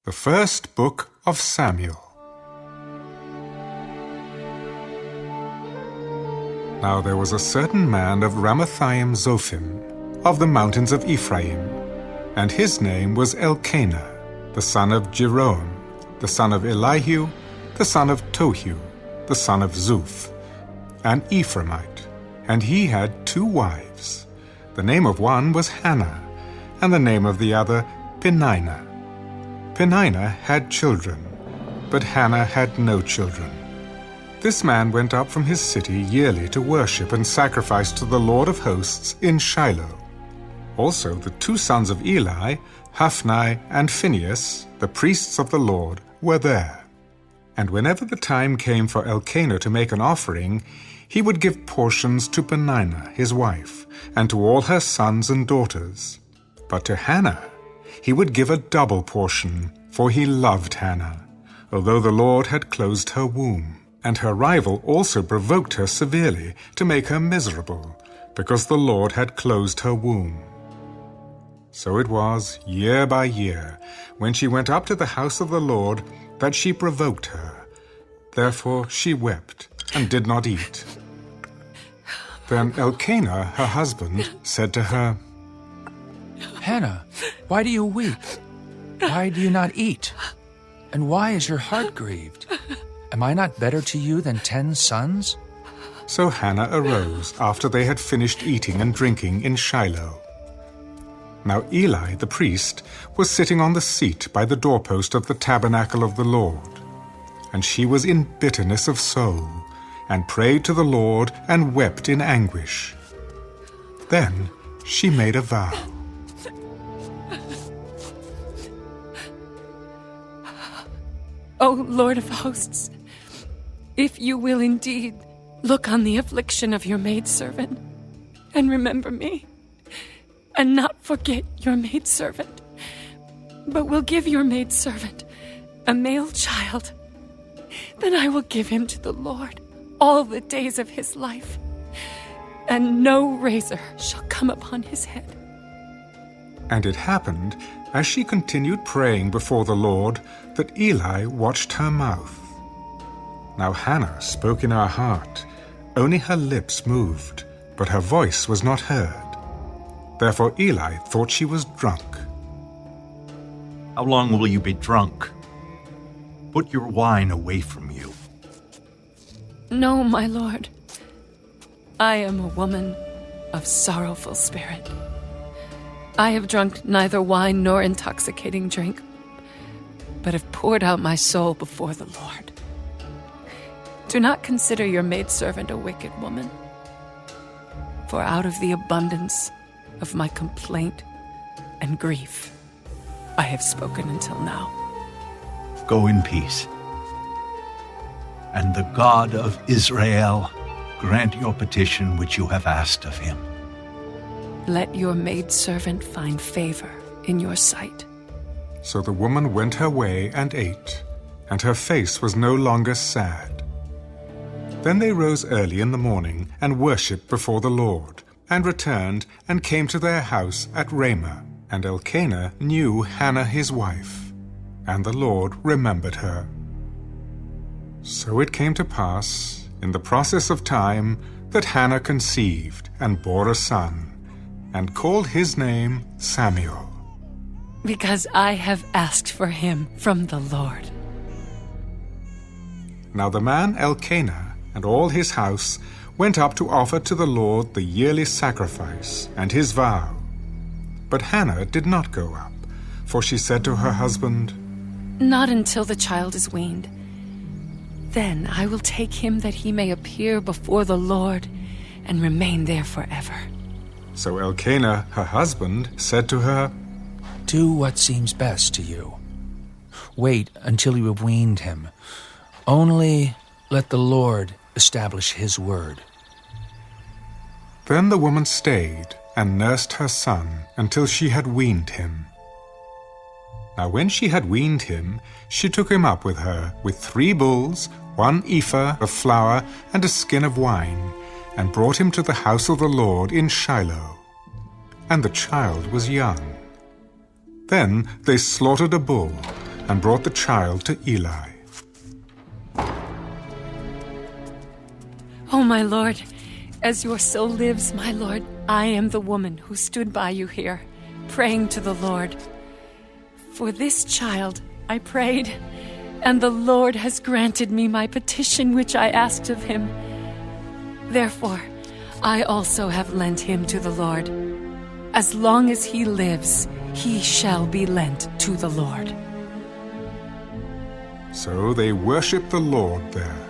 The First Book of Samuel. Now there was a certain man of Ramathaim Zophim, of the mountains of Ephraim, and his name was Elkanah, the son of Jeroham, the son of Elihu, the son of Tohu, the son of Zuph, an Ephraimite, and he had 2 wives. The name of one was Hannah, and the name of the other Peninnah. Peninnah had children, but Hannah had no children. This man went up from his city yearly to worship and sacrifice to the Lord of hosts in Shiloh. Also the 2 sons of Eli, Hophni and Phinehas, the priests of the Lord, were there. And whenever the time came for Elkanah to make an offering, he would give portions to Peninnah his wife, and to all her sons and daughters. But to Hannah he would give a double portion, for he loved Hannah, although the Lord had closed her womb. And her rival also provoked her severely to make her miserable, because the Lord had closed her womb. So it was, year by year, when she went up to the house of the Lord, that she provoked her. Therefore she wept, and did not eat. Then Elkanah, her husband, said to her, Hannah, why do you weep? Why do you not eat? And why is your heart grieved? Am I not better to you than 10 sons? So Hannah arose after they had finished eating and drinking in Shiloh. Now Eli the priest was sitting on the seat by the doorpost of the tabernacle of the Lord. And she was in bitterness of soul, and prayed to the Lord and wept in anguish. Then she made a vow. O Lord of hosts, if you will indeed look on the affliction of your maidservant, and remember me, and not forget your maidservant, but will give your maidservant a male child, then I will give him to the Lord all the days of his life, and no razor shall come upon his head. And it happened, as she continued praying before the Lord, that Eli watched her mouth. Now Hannah spoke in her heart, only her lips moved, but her voice was not heard. Therefore Eli thought she was drunk. How long will you be drunk? Put your wine away from you. No, my lord. I am a woman of sorrowful spirit. I have drunk neither wine nor intoxicating drink, but have poured out my soul before the Lord. Do not consider your maidservant a wicked woman, for out of the abundance of my complaint and grief I have spoken until now. Go in peace. And the God of Israel grant your petition which you have asked of him. Let your maidservant find favor in your sight. So the woman went her way and ate, and her face was no longer sad. Then they rose early in the morning and worshipped before the Lord, and returned and came to their house at Ramah. And Elkanah knew Hannah his wife, and the Lord remembered her. So it came to pass, in the process of time, that Hannah conceived and bore a son, and called his name Samuel. Because I have asked for him from the Lord. Now the man Elkanah and all his house went up to offer to the Lord the yearly sacrifice and his vow. But Hannah did not go up, for she said to her husband, Not until the child is weaned. Then I will take him that he may appear before the Lord and remain there forever. So Elkanah, her husband, said to her, Do what seems best to you. Wait until you have weaned him. Only let the Lord establish his word. Then the woman stayed and nursed her son until she had weaned him. Now when she had weaned him, she took him up with her with 3 bulls, 1 ephah of flour, and a skin of wine, and brought him to the house of the Lord in Shiloh. And the child was young. Then they slaughtered a bull, and brought the child to Eli. Oh, my lord, as your soul lives, my lord, I am the woman who stood by you here, praying to the Lord. For this child I prayed, and the Lord has granted me my petition which I asked of him. Therefore, I also have lent him to the Lord. As long as he lives, he shall be lent to the Lord. So they worshipped the Lord there.